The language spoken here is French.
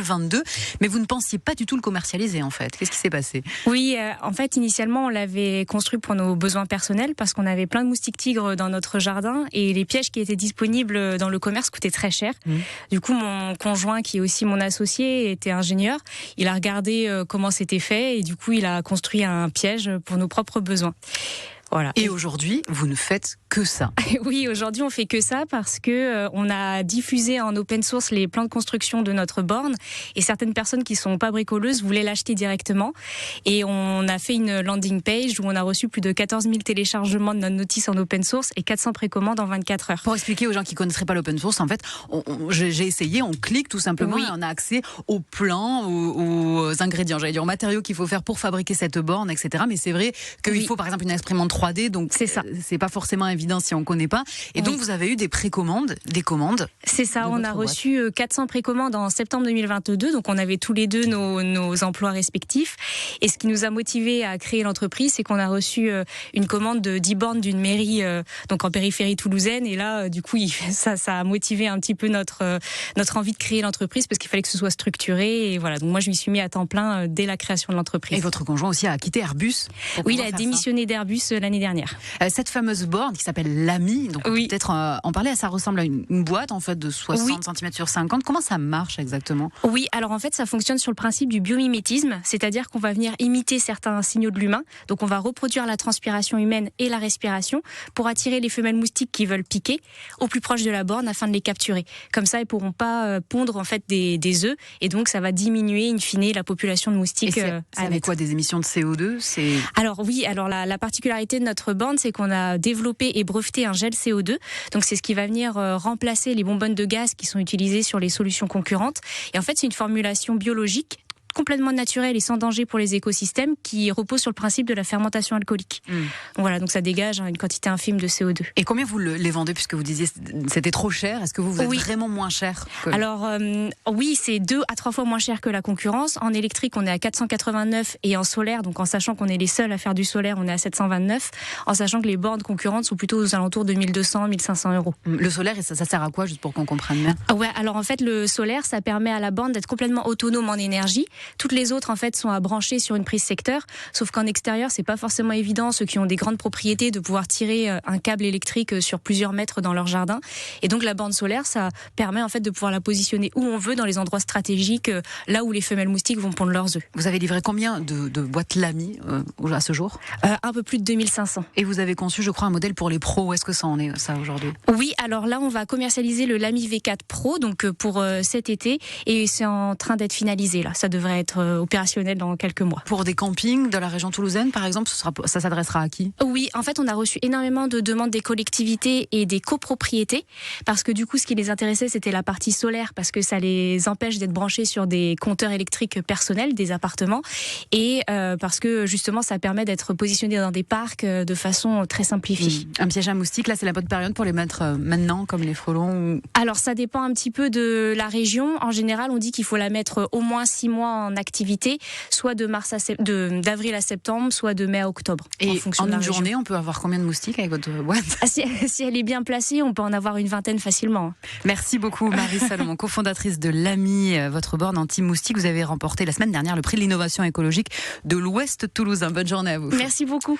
2022, mais vous ne pensiez pas du tout le commercialiser en fait. Qu'est-ce qui s'est passé? Oui, en fait, initialement, on l'avait construit pour nos besoins personnels parce qu'on avait plein de moustiques tigres dans notre jardin et les pièges qui étaient disponibles dans le commerce coûtaient très cher. Du coup, mon conjoint, qui est aussi mon associé, était ingénieur. Il a regardé comment c'était fait et du coup, il a construit un piège pour nos propres besoins. Voilà. Et aujourd'hui, vous ne faites que ça. Oui, aujourd'hui, on fait que ça parce que on a diffusé en open source les plans de construction de notre borne et certaines personnes qui sont pas bricoleuses voulaient l'acheter directement. Et on a fait une landing page où on a reçu plus de 14 000 téléchargements de notre notice en open source et 400 précommandes en 24 heures. Pour expliquer aux gens qui connaîtraient pas l'open source, en fait, j'ai essayé, on clique tout simplement et on a accès aux plans, aux ingrédients, j'allais dire aux matériaux qu'il faut faire pour fabriquer cette borne, etc. Mais c'est vrai qu'il faut par exemple une imprimante 3D, donc c'est pas forcément évident si on connaît pas. Et donc vous avez eu des précommandes, des commandes. C'est ça, on a reçu 400 précommandes en septembre 2022, donc on avait tous les deux nos emplois respectifs. Et ce qui nous a motivés à créer l'entreprise, c'est qu'on a reçu une commande de 10 bornes d'une mairie, donc en périphérie toulousaine. Et là, du coup, ça a motivé un petit peu notre envie de créer l'entreprise parce qu'il fallait que ce soit structuré. Et voilà, donc moi je m'y suis mis à temps plein dès la création de l'entreprise. Et votre conjoint aussi a quitté Airbus. Oui, il a démissionné d'Airbus l'année dernière. Cette fameuse borne qui s'appelle l'AMI, donc on peut peut-être en parler, ça ressemble à une boîte en fait de 60 cm sur 50. Comment ça marche exactement? Oui, alors en fait ça fonctionne sur le principe du biomimétisme, c'est-à-dire qu'on va venir imiter certains signaux de l'humain, donc on va reproduire la transpiration humaine et la respiration pour attirer les femelles moustiques qui veulent piquer au plus proche de la borne afin de les capturer. Comme ça, elles pourront pas pondre en fait des œufs et donc ça va diminuer in fine la population de moustiques. Et c'est avec quoi, des émissions de CO2? Alors oui, alors la particularité de notre borne, c'est qu'on a développé et breveté un gel CO2. Donc c'est ce qui va venir remplacer les bonbonnes de gaz qui sont utilisées sur les solutions concurrentes. Et en fait, c'est une formulation biologique complètement naturelle et sans danger pour les écosystèmes qui repose sur le principe de la fermentation alcoolique. Donc voilà, donc ça dégage une quantité infime de CO2. Et combien vous les vendez, puisque vous disiez c'était trop cher? Est-ce que vous êtes vraiment moins cher Alors oui, c'est 2 à 3 fois moins cher que la concurrence. En électrique, on est à 489 et en solaire, donc en sachant qu'on est les seuls à faire du solaire, on est à 729, en sachant que les bornes concurrentes sont plutôt aux alentours de 1200, 1500 euros. Le solaire, ça sert à quoi, juste pour qu'on comprenne bien? Ouais, alors en fait, le solaire, ça permet à la borne d'être complètement autonome en énergie. Toutes les autres, en fait, sont à brancher sur une prise secteur, sauf qu'en extérieur, c'est pas forcément évident, ceux qui ont des grandes propriétés, de pouvoir tirer un câble électrique sur plusieurs mètres dans leur jardin. Et donc, la borne solaire, ça permet, en fait, de pouvoir la positionner où on veut, dans les endroits stratégiques, là où les femelles moustiques vont pondre leurs œufs. Vous avez livré combien de boîtes Lamy à ce jour? Un peu plus de 2500. Et vous avez conçu, je crois, un modèle pour les pros. Où est-ce que ça en est, ça, aujourd'hui? Oui, alors là, on va commercialiser le Lamy V4 Pro, donc pour cet été, et c'est en train d'être finalisé, là. Ça devrait être opérationnel dans quelques mois. Pour des campings de la région toulousaine, par exemple, ça s'adressera à qui? Oui, en fait, on a reçu énormément de demandes des collectivités et des copropriétés, parce que du coup, ce qui les intéressait, c'était la partie solaire, parce que ça les empêche d'être branchés sur des compteurs électriques personnels, des appartements, et parce que justement, ça permet d'être positionné dans des parcs de façon très simplifiée. Un piège à moustiques, là, c'est la bonne période pour les mettre maintenant, comme les frelons? Alors, ça dépend un petit peu de la région. En général, on dit qu'il faut la mettre au moins 6 mois en activité, soit d'avril à septembre, soit de mai à octobre. Et en une journée, on peut avoir combien de moustiques avec votre boîte? Si elle est bien placée, on peut en avoir une vingtaine facilement. Merci beaucoup, Marie Salomon, cofondatrice de l'AMI, votre borne anti-moustique. Vous avez remporté la semaine dernière le prix de l'innovation écologique de l'Ouest toulousain. Bonne journée à vous. Merci beaucoup.